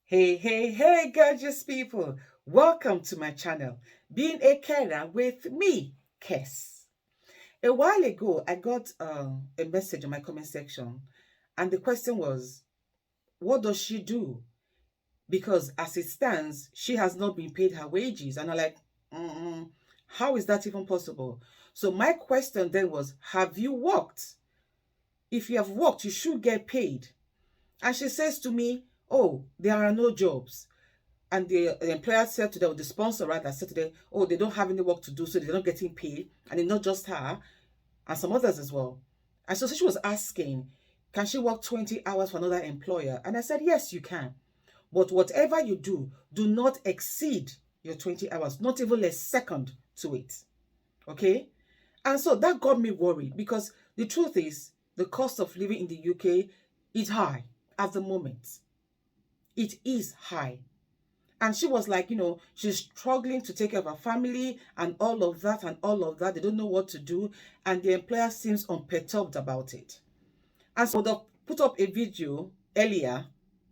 Hey, gorgeous people. Welcome to my channel, Being a Carer with me, Kes. A while ago, I got a message in my comment section, and the question was, what does she do? Because as it stands, she has not been paid her wages. And I'm like, how is that even possible? So my question then was, have you worked? If you have worked, you should get paid. And she says to me, oh, there are no jobs. And the employer said to them, the sponsor rather said to them, oh, they don't have any work to do, so they're not getting paid. And it's not just her, and some others as well. And so she was asking, can she work 20 hours for another employer? And I said, yes, you can. But whatever you do, do not exceed your 20 hours, not even a second to it. Okay? And so that got me worried because the truth is, the cost of living in the UK is high at the moment. It is high. And she was like, she's struggling to take care of her family and all of that and all of that. They don't know what to do. And the employer seems unperturbed about it. And so they put up a video earlier,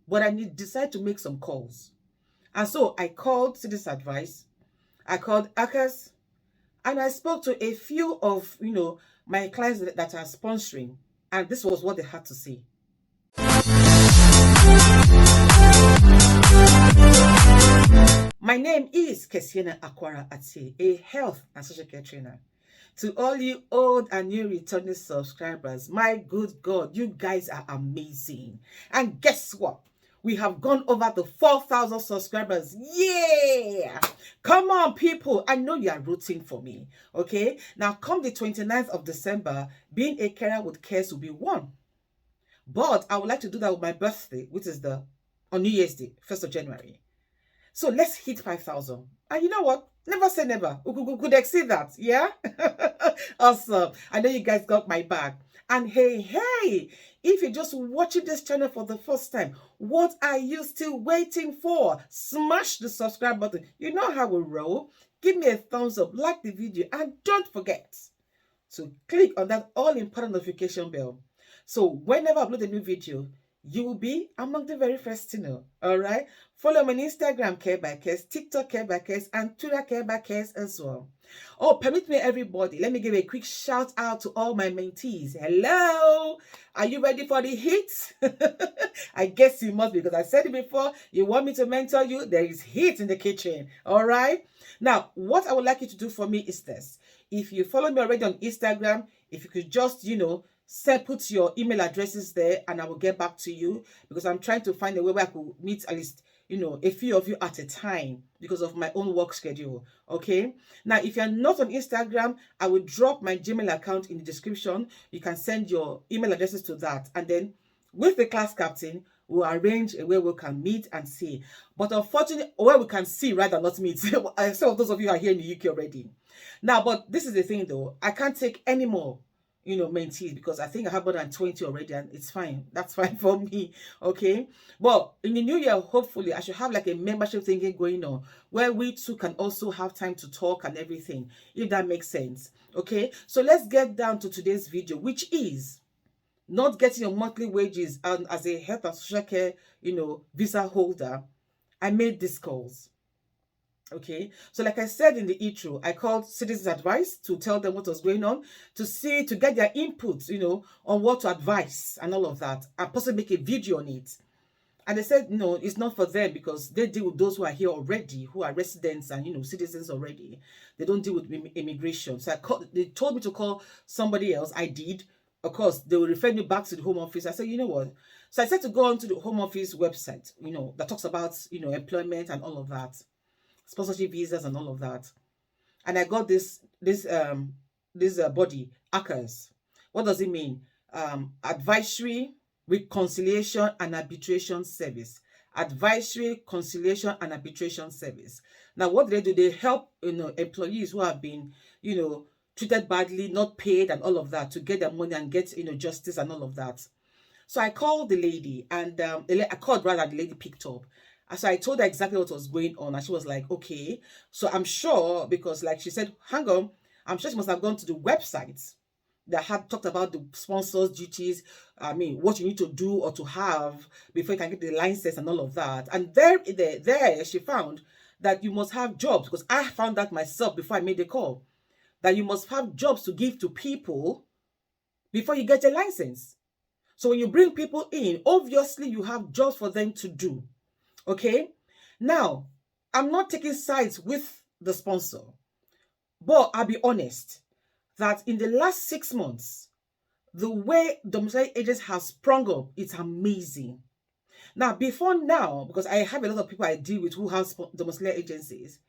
but I decided to make some calls. And so I called Citizen Advice. I called Acas. And I spoke to a few of, my clients that are sponsoring. And this was what they had to say. My name is Kesienaakwaraatie, a health and social care trainer. To all you old and new returning subscribers, my good God, you guys are amazing. And guess what? We have gone over the 4,000 subscribers. Yeah! Come on, people. I know you are rooting for me. Okay? Now, come the 29th of December, being a carer with cares will be one. But I would like to do that with my birthday, which is on New Year's Day, 1st of January. So let's hit 5,000. And you know what? Never say never. We could exceed that. Yeah? Awesome. I know you guys got my back. And hey, if you're just watching this channel for the first time, what are you still waiting for? Smash the subscribe button. You know how we roll. Give me a thumbs up, like the video, and don't forget to click on that all-important notification bell. So whenever I upload a new video, you will be among the very first to know. All right. Follow me on Instagram, Care by Kes, TikTok, Care by Kes, and Twitter, Care by Kes as well. Oh, permit me, everybody. Let me give a quick shout out to all my mentees. Hello. Are you ready for the heat? I guess you must, because I said it before. You want me to mentor you? There is heat in the kitchen. All right. Now, what I would like you to do for me is this. If you follow me already on Instagram, if you could just, put your email addresses there and I will get back to you, because I'm trying to find a way where I could meet at least, a few of you at a time because of my own work schedule. Okay. Now, if you're not on Instagram, I will drop my Gmail account in the description. You can send your email addresses to that. And then with the class captain, we'll arrange a way we can meet and see. But unfortunately, where we can see rather not meet. Some of those of you are here in the UK already. Now, but this is the thing though. I can't take any more mentees, because I think I have more than 20 already, and it's fine. That's fine for me. Okay. Well, in the new year, hopefully I should have like a membership thinking going on where we too can also have time to talk and everything, if that makes sense. Okay. So let's get down to today's video, which is not getting your monthly wages. And as a health and social care, visa holder, I made these calls. Okay, so like I said in the intro, I called Citizen Advice to tell them what was going on, to get their input, on what to advise and all of that, and possibly make a video on it. And they said, no, it's not for them because they deal with those who are here already, who are residents and, citizens already. They don't deal with immigration. So they told me to call somebody else. I did. Of course, they will refer me back to the Home Office. I said, you know what? So I said to go on to the Home Office website, that talks about, employment and all of that, sponsorship visas and all of that. And I got this body, Acas. What does it mean? Advisory, reconciliation and arbitration service. Advisory, conciliation and arbitration service. Now, what do? They help employees who have been treated badly, not paid and all of that, to get their money and get justice and all of that. So I called the lady, and I called rather, the lady picked up. So I told her exactly what was going on, and she was like, okay. So I'm sure, because like she said, hang on, I'm sure she must have gone to the website that had talked about the sponsors' duties. I mean, what you need to do or to have before you can get the license and all of that. And there she found that you must have jobs, because I found that myself before I made the call, that you must have jobs to give to people before you get a license. So when you bring people in, obviously you have jobs for them to do. Okay? Now, I'm not taking sides with the sponsor, but I'll be honest that in the last 6 months, the way domiciliary agents have sprung up, it's amazing. Now, before now, because I have a lot of people I deal with who have domiciliary agencies,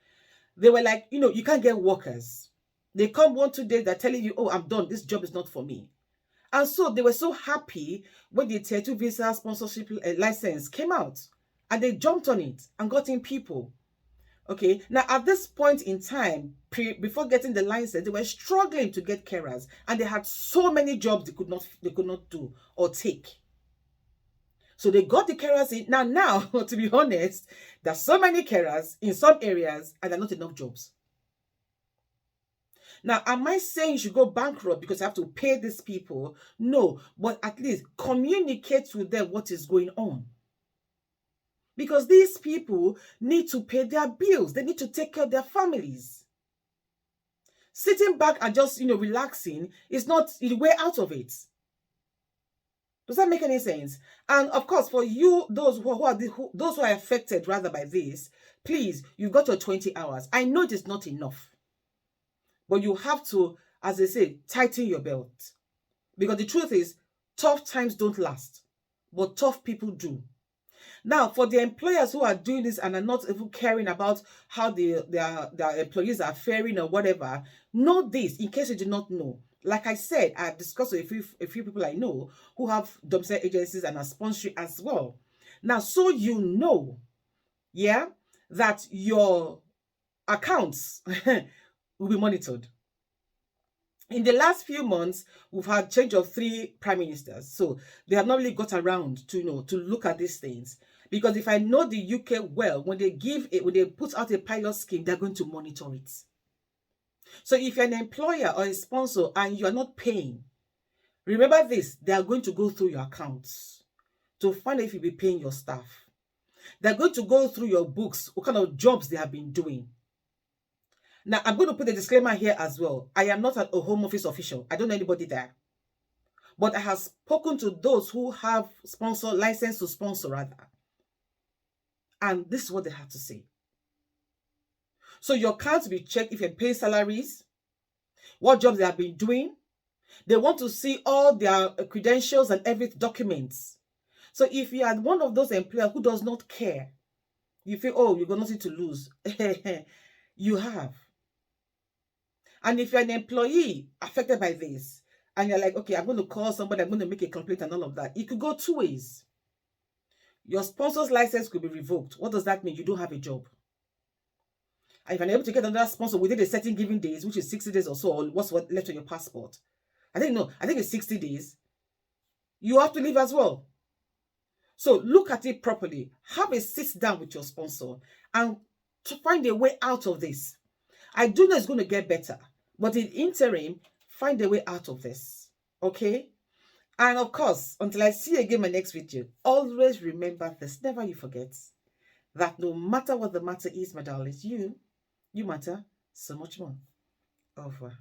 they were like, you can't get workers. They come 1-2 days, they're telling you, oh, I'm done. This job is not for me. And so they were so happy when the Tier 2 visa sponsorship license came out, and they jumped on it and got in people. Okay, now at this point in time, before getting the license, they were struggling to get carers, and they had so many jobs they could not do or take. So they got the carers in. Now, to be honest, there's so many carers in some areas, and there are not enough jobs. Now, am I saying you should go bankrupt because you have to pay these people? No, but at least communicate with them what is going on. Because these people need to pay their bills. They need to take care of their families. Sitting back and just, relaxing is not the way out of it. Does that make any sense? And of course, for you, those who are affected rather by this, please, you've got your 20 hours. I know it is not enough, but you have to, as they say, tighten your belt. Because the truth is, tough times don't last, but tough people do. Now, for the employers who are doing this and are not even caring about how their employees are faring or whatever, know this, in case you do not know. Like I said, I've discussed with a few people I know who have domiciliary agencies and are sponsoring as well. Now, so you know, yeah, that your accounts will be monitored. In the last few months, we've had change of 3 prime ministers. So they have not really got around to, to look at these things. Because if I know the UK well, when they put out a pilot scheme, they're going to monitor it. So if you're an employer or a sponsor and you are not paying, remember this, they are going to go through your accounts to find out if you'll be paying your staff. They're going to go through your books, what kind of jobs they have been doing. Now, I'm going to put a disclaimer here as well. I am not a home office official. I don't know anybody there. But I have spoken to those who have license to sponsor rather. And this is what they have to say. So your accounts will be checked if you're paying salaries, what jobs they have been doing. They want to see all their credentials and every documents. So if you are one of those employers who does not care, you feel, oh, you've got nothing to lose. You have. And if you're an employee affected by this, and you're like, okay, I'm going to call somebody, I'm going to make a complaint and all of that, it could go 2 ways. Your sponsor's license could be revoked. What does that mean? You don't have a job. And if you're able to get another sponsor within a certain given days, which is 60 days or so, or what's left on your passport, I think it's 60 days, you have to leave as well. So look at it properly. Have a sit down with your sponsor and to find a way out of this. I do know it's going to get better, but in interim, find a way out of this. Okay? And of course, until I see you again in my next video, always remember this. Never you forget that no matter what the matter is, my darlings, you matter so much more. Over.